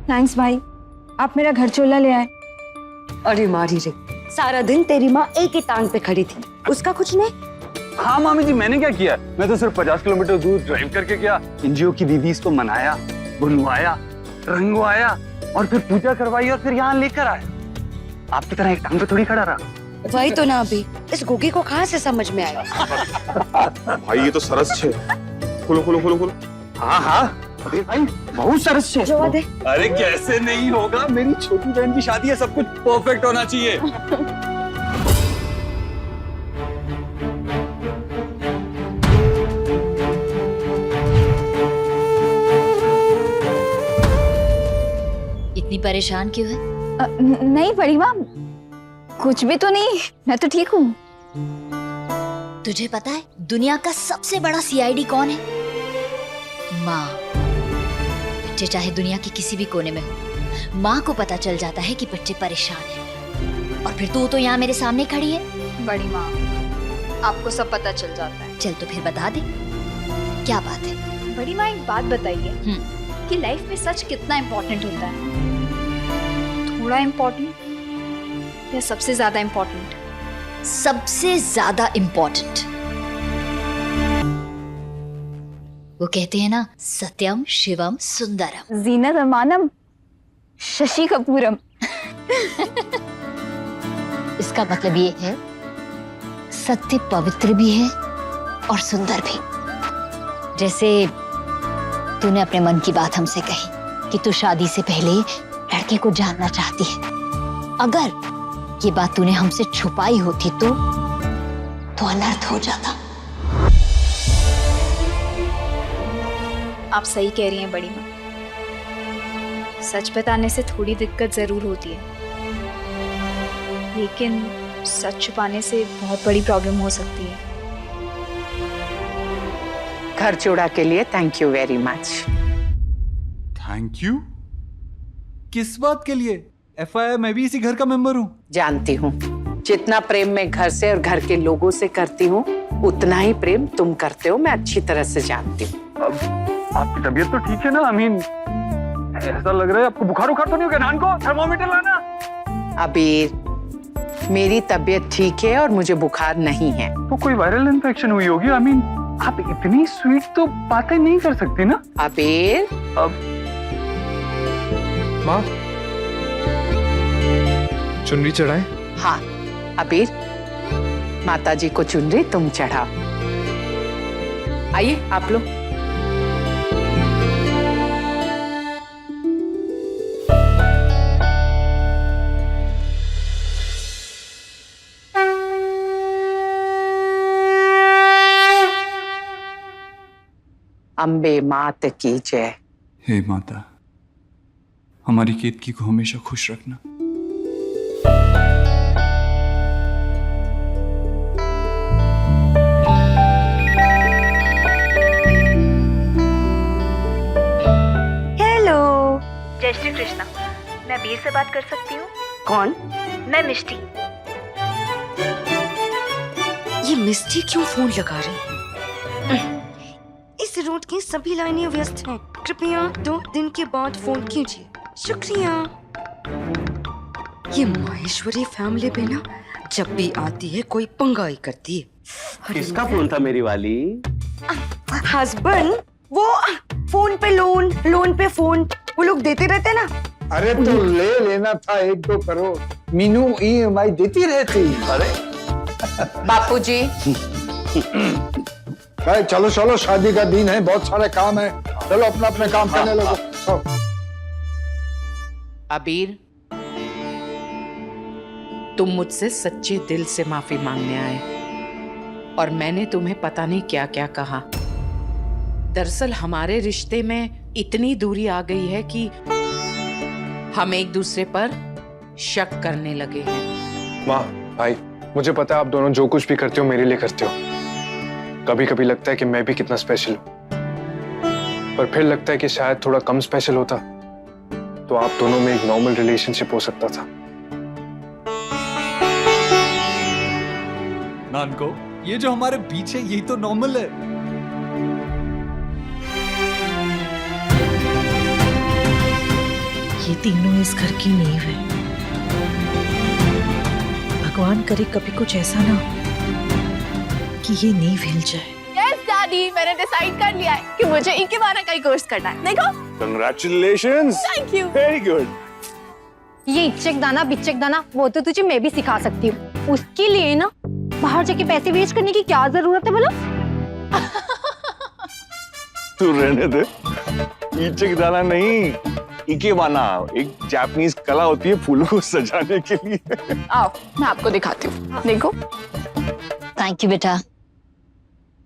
Thanks भाई, आप मेरा घर चूल्हा ले आए। अरे मारी रे, सारा दिन तेरी माँ एक ही टांग पे खड़ी थी, उसका कुछ नहीं। हाँ मामी जी, मैंने क्या किया? मैं तो सिर्फ 50 किलोमीटर दूर ड्राइव करके गया, एनजीओ की दीदीज को मनाया, बुलवाया, रंगवाया और फिर पूजा करवाई और फिर यहाँ लेकर आया। आपकी तरह एक टांग पे थोड़ी खड़ा रहा। वही तो ना, अभी इस गुगी को कहाँ से समझ में आया? भाई ये तो सरस छे। खोलो खोलो खोलो खोलो। हाँ हाँ, अरे भाई बहुत सरस छे। जो दे। अरे कैसे नहीं होगा, मेरी छोटी बहन की शादी है, सब कुछ परफेक्ट होना चाहिए। इतनी परेशान क्यों है? नहीं बड़ी माँ, कुछ भी तो नहीं, मैं तो ठीक हूँ। तुझे पता है दुनिया का सबसे बड़ा सीआईडी कौन है? माँ। बच्चे चाहे दुनिया के किसी भी कोने में हो, माँ को पता चल जाता है कि बच्चे परेशान हैं। और फिर तू तो यहाँ मेरे सामने खड़ी है। बड़ी माँ, आपको सब पता चल जाता है। चल तो फिर बता दे, क्या बात है? बड़ी माँ एक बात बताइए कि लाइफ में सच कितना इम्पोर्टेंट होता है? थोड़ा इम्पोर्टेंट या सबसे ज्यादा इम्पोर्टेंट? सबसे ज्यादा इम्पोर्टेंट। वो कहते हैं ना, सत्यम शिवम सुंदरम। जीनत अमानम शशि कपूरम। इसका मतलब ये है सत्य पवित्र भी है और सुंदर भी। जैसे तूने अपने मन की बात हमसे कही कि तू शादी से पहले लड़के को जानना चाहती है। अगर ये बात तूने हमसे छुपाई होती तो अनर्थ हो जाता। आप सही कह रही हैं बड़ी माँ, सच बताने से थोड़ी दिक्कत जरूर होती है, लेकिन सच छुपाने से बहुत बड़ी प्रॉब्लम हो सकती है। घर जोड़ा के लिए thank you very much. Thank you? किस बात के लिए? एफआईआर मैं भी इसी घर का मेंबर हूँ। जानती हूँ, जितना प्रेम मैं घर से और घर के लोगों से करती हूँ, उतना ही प्रेम तुम करते हो, मैं अच्छी तरह से जानती हूँ। आपकी तबीयत तो ठीक है ना? ऐसा लग रहा है आपको बुखार उखार तो नहीं हो गया? नान को थर्मोमीटर लाना। अबीर, मेरी तबीयत ठीक है और मुझे बुखार नहीं है। तो कोई वायरल इन्फेक्शन हुई होगी। आप इतनी स्वीट तो बातें नहीं कर सकती ना। अबीर, माँ चुनरी चढ़ाएं? हाँ अबीर, माताजी को चुनरी तुम चढ़ाओ। आइए आप लोग। अम्बे मात की जय। हे माता, हमारी केतकी को हमेशा खुश रखना। हेलो, जय श्री कृष्णा। मैं वीर से बात कर सकती हूँ? कौन? मैं मिष्टी। ये मिस्टी क्यों फोन लगा रही है? इस रूट की सभी लाइनें व्यस्त हैं। कृपया 2 दिन के बाद फोन कीजिए। शुक्रिया। ये माहेश्वरी फैमिली पे ना जब भी आती है कोई पंगा ही करती है। किसका फोन था मेरी वाली? हस्बैंड, वो फोन पे लोन, लोन पे फोन, वो लोग देते रहते ना। अरे तो ले लेना था 1-2 करोड़, मीनू ईएमआई देती रहती। अरे बापूजी, भाई चलो चलो, शादी का दिन है, बहुत सारे काम है, चलो अपना अपने काम करने लगो। अबीर, तुम मुझसे सच्चे दिल से माफी मांगने आए और मैंने तुम्हें पता नहीं क्या क्या कहा। दरअसल हमारे रिश्ते में इतनी दूरी आ गई है कि हम एक दूसरे पर शक करने लगे हैं। माँ, भाई, मुझे पता है आप दोनों जो कुछ भी करते हो मेरे लिए करते हो। कभी कभी लगता है कि मैं भी कितना स्पेशल हूँ, पर फिर लगता है कि शायद थोड़ा कम स्पेशल होता तो आप दोनों में एक नॉर्मल रिलेशनशिप हो सकता था। नानको, ये जो हमारे बीच है यही तो नॉर्मल है। ये तीनों इस घर की नींव है। भगवान करे कभी कुछ ऐसा ना हो कि ये नींव हिल जाए। यस दादी, मैंने डिसाइड कर लिया है कि मुझे इकेबाना का ही कोर्स करना है। देखो, congratulations, thank you. Very good. ये इच्चक दाना बिच्चक दाना वो तो तुझे मैं भी सिखा सकती हूँ। उसके लिए ना बाहर जाके पैसे वेस्ट करने की क्या जरूरत है बोलो? तू रहने दे, इचक दाना नहीं, इकेबाना एक जापानीज कला होती है फूलों को सजाने के लिए। आओ, मैं आपको दिखाती हूँ। देखो, थैंक यू बेटा।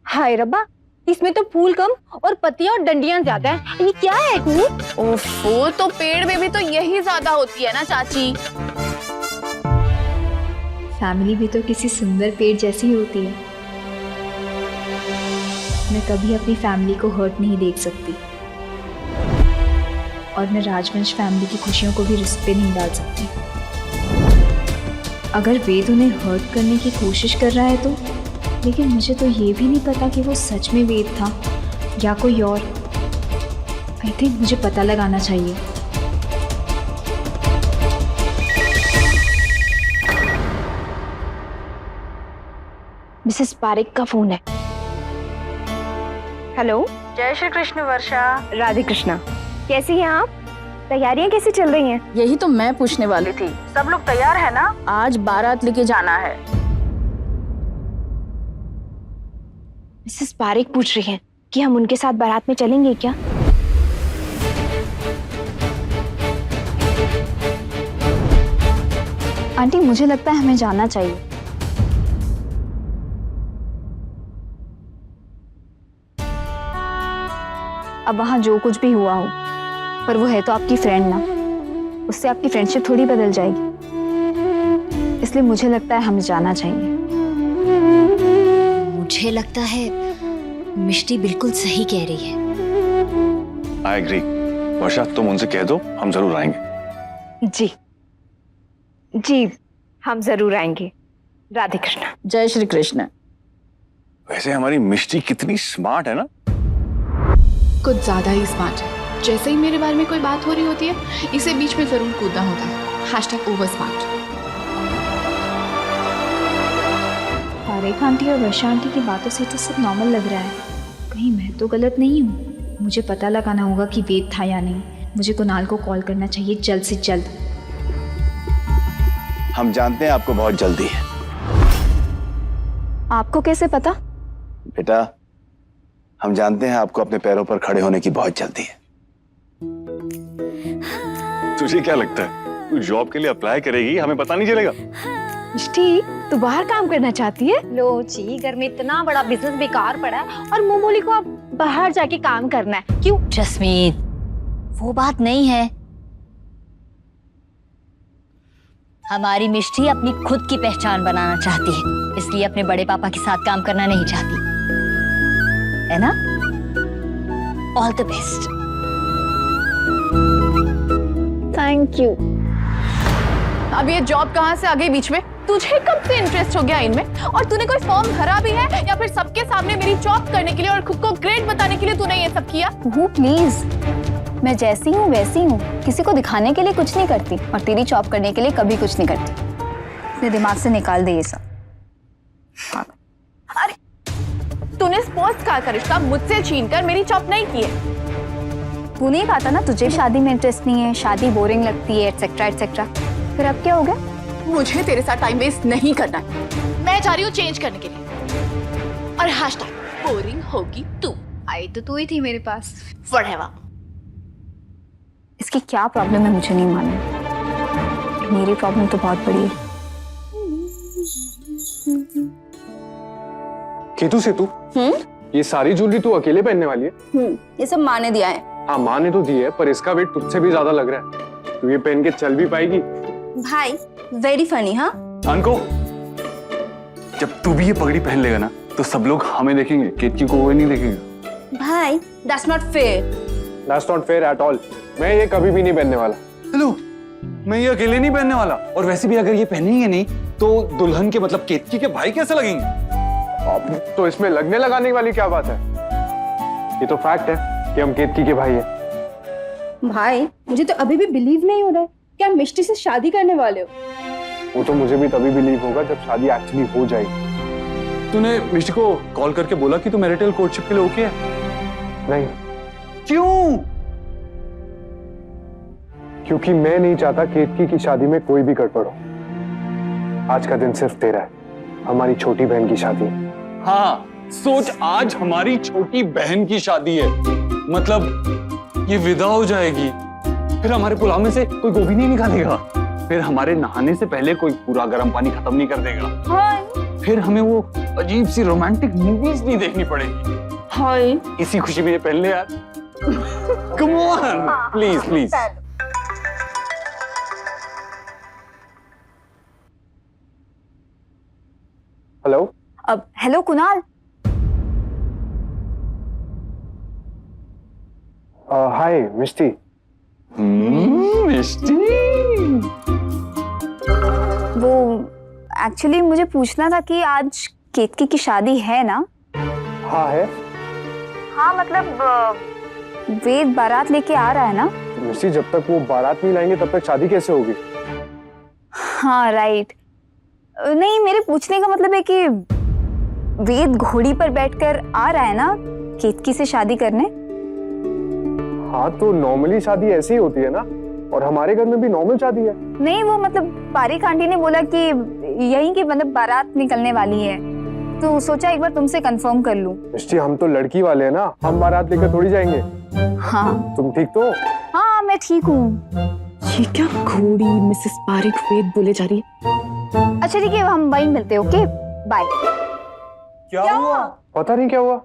हाय रब्बा, इसमें तो फूल कम और पत्तियां और डंडियां ज्यादा हैं। ये क्या है कुहू? ओफो, तो पेड़ में भी तो यही ज्यादा होती है ना चाची। फैमिली भी तो किसी सुंदर पेड़ जैसी ही होती है। मैं कभी अपनी फैमिली को हर्ट नहीं देख सकती, और मैं राजवंश फैमिली की खुशियों को भी रिस्क पे नहीं डाल सकती। अगर वेद उन्हें हर्ट करने की कोशिश कर रहा है तो, लेकिन मुझे तो ये भी नहीं पता कि वो सच में वेद था या कोई और। आई थिंक मुझे पता लगाना चाहिए। मिसेस पारिक का फोन है। हेलो, जय श्री कृष्ण वर्षा। राधे कृष्णा। कैसी हैं आप? तैयारियां कैसी चल रही हैं? यही तो मैं पूछने वाली थी, सब लोग तैयार है ना? आज बारात लेके जाना है। मिसेस पारिक पूछ रही हैं कि हम उनके साथ बारात में चलेंगे क्या? आंटी, मुझे लगता है हमें जाना चाहिए। अब वहां जो कुछ भी हुआ हो, पर वो है तो आपकी फ्रेंड ना, उससे आपकी फ्रेंडशिप थोड़ी बदल जाएगी। इसलिए मुझे लगता है हमें जाना चाहिए। मुझे लगता है मिष्टी बिल्कुल सही कह रही है। I agree. वर्षा, तुम उनसे कह दो, हम जरूर आएंगे। जी जी, हम जरूर आएंगे। राधे कृष्णा। जय श्री कृष्ण। वैसे हमारी मिष्टी कितनी स्मार्ट है ना? कुछ ज्यादा ही स्मार्ट है। जैसे ही मेरे बारे में कोई बात हो रही होती है, इसे बीच में जरूर कूदना होता है। #Over smart. पारेख आंटी और वर्षा आंटी की बातों से तो सब नॉर्मल लग रहा है। कहीं मैं तो गलत नहीं हूँ? मुझे पता लगाना होगा कि वेद था या नहीं। मुझे कुणाल को कॉल करना चाहिए जल्द से जल्द। हम जानते हैं आपको बहुत जल्दी है। आपको कैसे पता? बेटा, हम जानते हैं आपको अपने पैरों पर खड़े होने की बहुत जल्दी है। तुझे क्या लगता है, तू जॉब के लिए अप्लाई करेगी, हमें पता नहीं चलेगा? मिष्टी, तू बाहर काम करना चाहती है? लो जी, घर में इतना बड़ा बिजनेस बेकार पड़ा है और मोमोली को अब बाहर जाके काम करना है। क्यों? जसमीत, वो बात नहीं है। हमारी मिष्टी अपनी खुद की पहचान बनाना चाहती है, इसलिए अपने बड़े पापा के साथ काम करना नहीं चाहती है ना? All the best. Thank you. अब ये जॉब कहाँ से आ गई बीच में? तुझे कब से इंटरेस्ट हो गया इनमें? और तूने कोई फॉर्म भरा भी है या फिर सबके सामने मेरी जॉब करने के लिए और खुद को ग्रेट बताने के लिए तूने ये सब किया? वो प्लीज, मैं जैसी हूँ वैसी हूँ, किसी को दिखाने के लिए कुछ नहीं करती, और तेरी जॉब करने के लिए कभी कुछ नहीं करती। अपने दिमाग से निकाल दे ये सब। अरे, तूने स्पोर्ट्स कार का रिश्ता मुझसे छीनकर मेरी जॉब नहीं की है। तूने ही कहा था ना तुझे शादी में इंटरेस्ट नहीं है, शादी बोरिंग लगती है, एटसेट्रा एटसेट्रा। फिर अब क्या हो गया? मुझे तेरे साथ टाइम वेस्ट नहीं करना है। मैं जा रही हूँ चेंज करने के लिए। और बोरिंग होगी तू। आई तो तू ही थी मेरे पास। Whatever। इसकी क्या प्रॉब्लम है मुझे नहीं मालूम। मेरी प्रॉब्लम तो बहुत बड़ी है। केतु से तू ये सारी ज्वेलरी तू अकेले पहनने वाली है? ये सब माँ ने दिया है। हाँ, माँ ने तो दी है, पर इसका वेट तुझसे भी ज्यादा लग रहा है। तू ये पहन के चल भी पाएगी? भाई, वेरी फनी। हाँ, अनको, जब तू भी ये पगड़ी पहन लेगा ना, तो सब लोग हमें देखेंगे, केतकी को कोई नहीं देखेगा। भाई, that's not fair. That's not fair at all। मैं ये कभी भी नहीं पहनने वाला। हेलो, मैं ये अकेले नहीं पहनने वाला। और वैसे भी अगर ये पहनेंगे नहीं, तो दुल्हन के मतलब केतकी के भाई कैसे लगेंगे? अब तो इसमें लगने लगाने वाली क्या बात है? ये तो फैक्ट है कि हम केतकी के भाई हैं। भाई मुझे तो अभी भी बिलीव नहीं हो रहा है कि आप मिष्टी से शादी करने वाले हो। वो तो मुझे भी तभी बिलीव होगा जब शादी एक्चुअली हो जाएगी। तूने मिष्टी को कॉल करके बोला कि तू मैरिटल कोर्टशिप के लिए ओके है? नहीं, क्यों? क्योंकि मैं नहीं चाहता केतकी की शादी में कोई भी गड़बड़ हो। आज का दिन सिर्फ तेरा है, हमारी छोटी बहन की शादी है। हाँ, सोच, आज हमारी छोटी बहन की शादी है, मतलब ये विदा हो जाएगी, फिर हमारे पुलाव में से कोई गोभी नहीं निकालेगा, फिर हमारे नहाने से पहले कोई पूरा गर्म पानी खत्म नहीं कर देगा, फिर हमें वो अजीब सी रोमांटिक मूवीज नहीं देखनी पड़ेगी। हाय इसी खुशी में ये पहन ले यार। Come on, please please. Hello, अब हेलो कुणाल। हाय मिष्टी। मिष्टी, वो एक्चुअली मुझे पूछना था कि आज केतकी की शादी है ना? हाँ है। हाँ मतलब वेद बारात लेके आ रहा है ना? मिष्टी, जब तक वो बारात नहीं लाएंगे तब तक शादी कैसे होगी? हाँ राइट। नहीं, मेरे पूछने का मतलब है कि वेद घोड़ी पर बैठकर आ रहा है ना केतकी से शादी करने? हाँ तो नॉर्मली शादी ऐसी ही होती है ना, और हमारे घर में भी नॉर्मल शादी है। नहीं, वो मतलब पारिक आंटी ने बोला कि यहीं की मतलब बारात निकलने वाली है, तो सोचा एक बार तुमसे कंफर्म कर लूं। मिष्टी, हम तो लड़की वाले हैं ना, हम बारात लेकर थोड़ी जाएंगे। हाँ तुम ठीक तो? हाँ मैं ठीक हूँ। ये क्या घोड़ी मिसेस पारिक वेद बोले जा रही है। अच्छा ठीक है, हम वहीं मिलते हैं। Okay bye. क्या हुआ? पता नहीं क्या हुआ।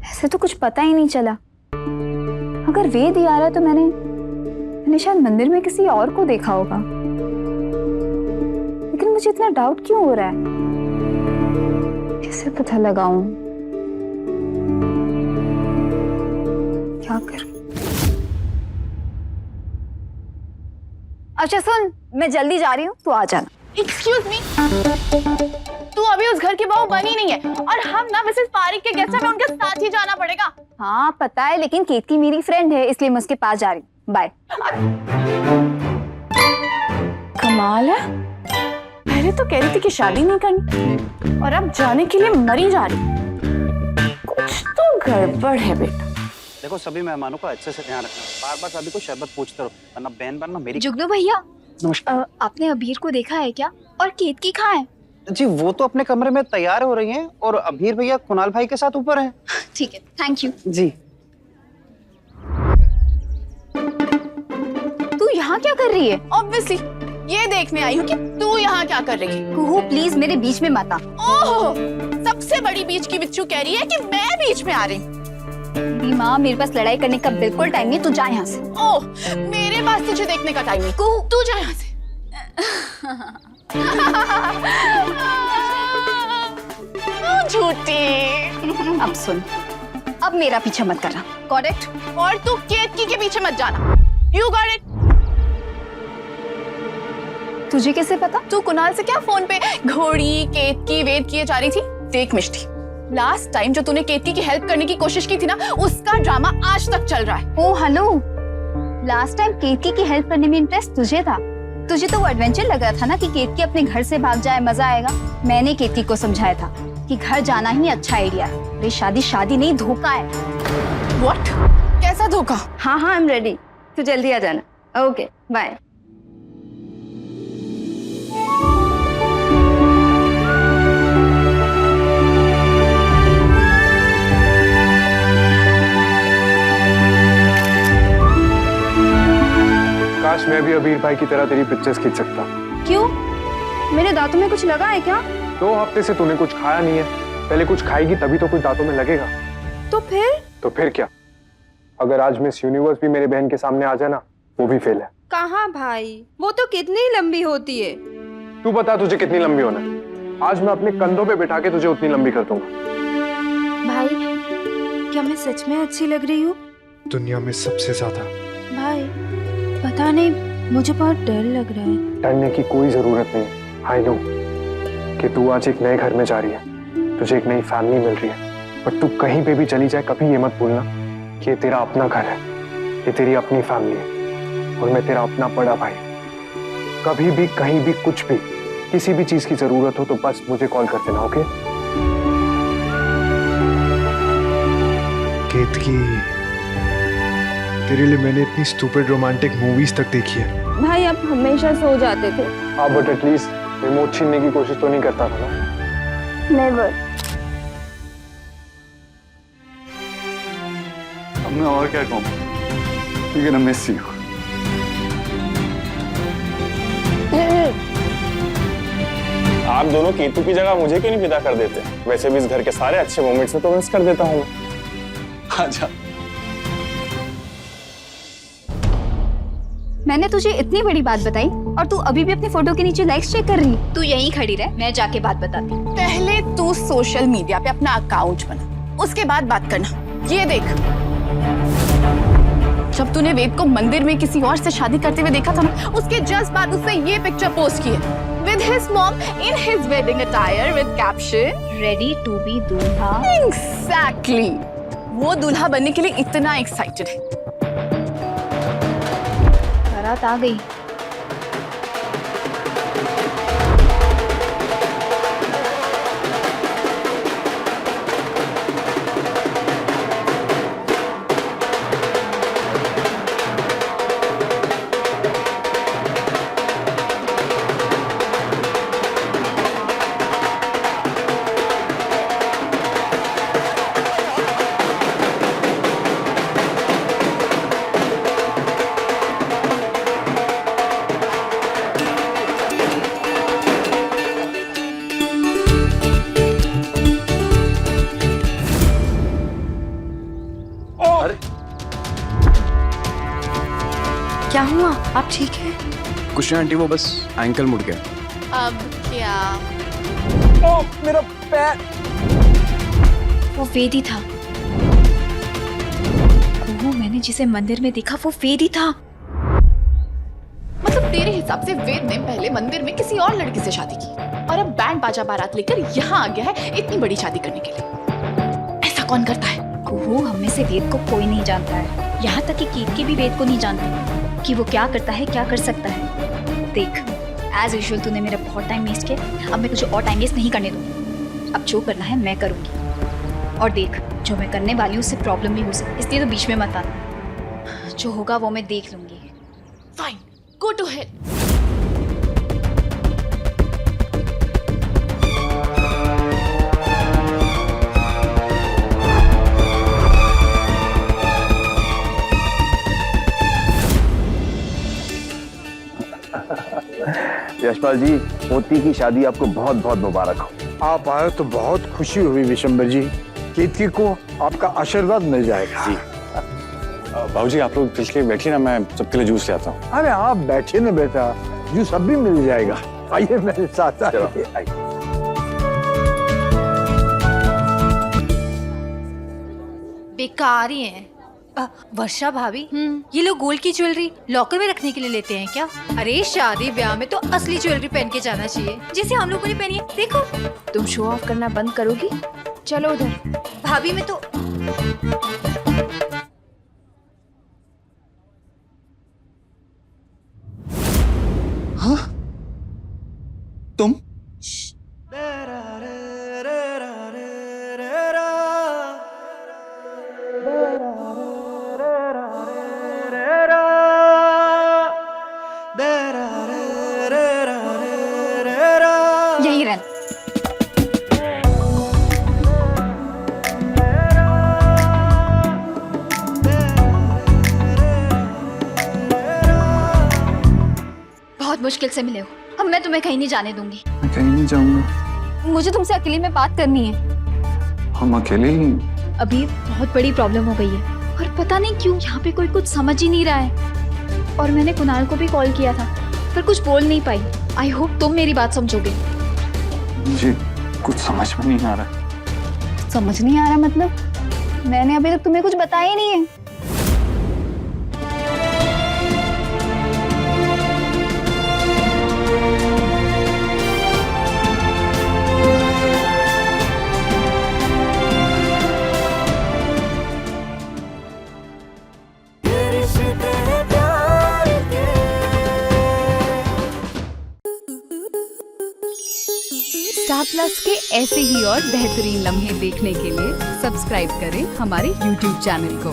ऐसे तो कुछ पता ही नहीं चला। अगर वेद ही आ रहा है तो मैंने शायद मंदिर में किसी और को देखा होगा, लेकिन मुझे इतना डाउट क्यों हो रहा है? कैसे पता लगाऊं? क्या करूं? अच्छा सुन, मैं जल्दी जा रही हूँ, तू आ जाना। एक्सक्यूज मी, तू अभी उस घर की बहू बनी नहीं है और हम ना मिसेस पारिक के गेस्ट में उनके साथ ही जाना पड़ेगा। हाँ पता है, लेकिन केतकी मेरी फ्रेंड है इसलिए मैं उसके पास जा रही हूँ। बाय। कमाल है, पहले तो कह रही थी कि शादी नहीं करनी और अब जाने के लिए मरी जा रही। कुछ तो गड़बड़ है बेटा। देखो, सभी मेहमानों को अच्छे से ध्यान रखना, बार बार सभी को शरबत पूछते रहो, वरना बहन बनना मेरी। जुगनू भैया, नमस्कार। आपने अबीर को देखा है क्या? और केतकी कहाँ है? जी, वो तो अपने कमरे में तैयार हो रही हैं और अबीर भैया कुणाल भाई के साथ ऊपर हैं। ठीक है, थैंक यू। जी। तू यहाँ क्या कर रही है? ऑब्वियसली ये देखने आई हूँ कि तू यहाँ क्या कर रही है। कुहू प्लीज मेरे बीच में मत आ। ओह, सबसे बड़ी बीच की बिच्छू कह रही है कि मैं बीच में आ रही हूँ। माँ, मेरे पास लड़ाई करने का बिल्कुल टाइम नहीं, तू जा यहाँ से। ओह, मेरे पास तुझे देखने का टाइम नहीं। तू जा यहाँ से। झूठी। अब सुन, अब मेरा पीछा मत करना, करेक्ट? और तू केतकी के पीछे मत जाना। You got it? तुझे कैसे पता? तू कुणाल से क्या फोन पे घोड़ी केतकी वेद किए जा रही थी? देख मिष्टी, लास्ट टाइम जो तूने केतकी की हेल्प करने की कोशिश की थी ना, उसका ड्रामा आज तक चल रहा है। ओ हेलो, लास्ट टाइम केतकी की हेल्प करने में इंटरेस्ट तुझे था। तुझे तो वो एडवेंचर लग रहा था ना कि केतकी अपने घर से भाग जाए, मजा आएगा। मैंने केतकी को समझाया था कि घर जाना ही अच्छा आइडिया है। ये शादी नहीं, धोखा है। व्हाट? कैसा धोखा? हाँ हाँ, आई एम रेडी, तू जल्दी आ जाना। Okay bye. काश मैं भी अबीर भाई की तरह तेरी पिक्चर्स खींच सकता। क्यों? मेरे दांतों में कुछ लगा है क्या? 2 हफ्ते से तूने कुछ खाया नहीं है, पहले कुछ खाएगी तभी तो कुछ दांतों में लगेगा। तो फिर क्या? अगर आज मिस यूनिवर्स भी मेरे बहन के सामने आ जाए ना, वो भी फेल है। कहाँ भाई, वो तो कितनी लंबी होती है। तू बता तुझे कितनी लंबी होना है? आज मैं अपने कंधों पे बिठा के तुझे उतनी लंबी कर दूंगा। भाई, क्या मैं सच में अच्छी लग रही हूँ? दुनिया में सबसे ज्यादा। भाई पता नहीं, मुझे बहुत डर लग रहा है। डरने की कोई जरूरत नहीं। आई नो कि तू आज एक नए घर में जा रही है, तुझे एक नई फैमिली मिल रही है, पर तू कहीं पे भी चली जाए कभी ये मत भूलना कि ये तेरा अपना घर है, ये तेरी अपनी फैमिली है और मैं तेरा अपना बड़ा भाई। कभी भी कहीं भी कुछ भी किसी भी चीज की जरूरत हो तो बस मुझे कॉल कर देना, ओके? केतकी, तेरे लिए मैंने इतनी स्टूपिड रोमांटिक मूवीज तक देखी है। भाई आप हमेशा सो जाते थे। हाँ, बट एटलीस्ट रिमोट छीनने की कोशिश तो नहीं करता था ना? नेवर। अब मैं और क्या कहूँ, लेकिन मैं मिस यू। आप दोनों केतु की जगह मुझे क्यों नहीं विदा कर देते? वैसे भी इस घर के सारे अच्छे मोमेंट्स में तो मिस कर देता हूँ। आजा। मैंने तुझे इतनी बड़ी बात बताई और तू अभी भी अपनी फोटो के नीचे लाइक्स चेक कर रही है। तू यहीं खड़ी रह, मैं जाके बात बताती हूँ। पहले तू सोशल मीडिया पे अपना अकाउंट बना, उसके बाद बात करना। ये देख, जब तूने वेद को मंदिर में किसी और से शादी करते हुए देखा था ना, उसके जस्ट बाद उसने ये पिक्चर पोस्ट की है with his mom in his wedding attire with caption ready to be दूल्हा। Exactly, वो दूल्हा बनने के लिए इतना एक्साइटेड है। बारात आ गई। क्या हुआ? आप ठीक है? कुछ नहीं आंटी, वो बस एंकल मुड़ गया। अब क्या? ओह मेरा पैर। वो वेद ही था। वो मैंने जिसे मंदिर में देखा वो वेद ही था। मतलब तेरे हिसाब से वेद ने पहले मंदिर में किसी और लड़की से शादी की और अब बैंड बाजा बारात लेकर यहाँ आ गया है इतनी बड़ी शादी करने के लिए। ऐसा कौन करता है? कुहू, हम में से वेद को कोई नहीं जानता है। यहाँ तक कि केतकी भी वेद को नहीं जानती कि वो क्या करता है, क्या कर सकता है। देख, एज यूजुअल तूने मेरा बहुत टाइम वेस्ट किया, अब मैं तुझे और टाइम वेस्ट नहीं करने दूंगी। अब जो करना है मैं करूंगी। और देख, जो मैं करने वाली हूँ उससे प्रॉब्लम भी हो सकती है, इसलिए तो बीच में मत आना। जो होगा वो मैं देख लूंगी। Fine, go to hell. Yashpal ji, पोती की शादी आपको बहुत बहुत मुबारक हो। आप आए तो बहुत खुशी हुई विशंबर जी। केतकी को आपका आशीर्वाद मिल जाएगा। जी बाबूजी, आप लोग चल के बैठिए ना, मैं सबके लिए जूस ले आता हूँ। अरे आप बैठे ना बेटा, जूस अब भी मिल जाएगा। आइए मेरे साथ आइए। बेकार ही है। वर्षा भाभी, ये लोग गोल्ड की ज्वेलरी लॉकर में रखने के लिए लेते हैं क्या? अरे शादी ब्याह में तो असली ज्वेलरी पहन के जाना चाहिए, जैसे हम लोगों ने पहनी है। देखो, तुम शो ऑफ करना बंद करोगी? चलो उधर। भाभी में तो हाँ? तुम? यही रहना। बहुत मुश्किल से मिले हो, अब मैं तुम्हें कहीं नहीं जाने दूंगी। मैं कहीं नहीं जाऊंगा। मुझे तुमसे अकेले में बात करनी है। हम अकेले ही। अभी बहुत बड़ी प्रॉब्लम हो गई है और पता नहीं क्यों यहाँ पे कोई कुछ समझ ही नहीं रहा है। और मैंने कुणाल को भी कॉल किया था पर कुछ बोल नहीं पाई। आई होप तुम मेरी बात समझोगे। मुझे कुछ समझ में नहीं आ रहा। समझ नहीं आ रहा मतलब? मैंने अभी तक तुम्हें कुछ बताया ही नहीं है। स्टार प्लस के ऐसे ही और बेहतरीन लम्हे देखने के लिए सब्सक्राइब करें हमारे YouTube चैनल को।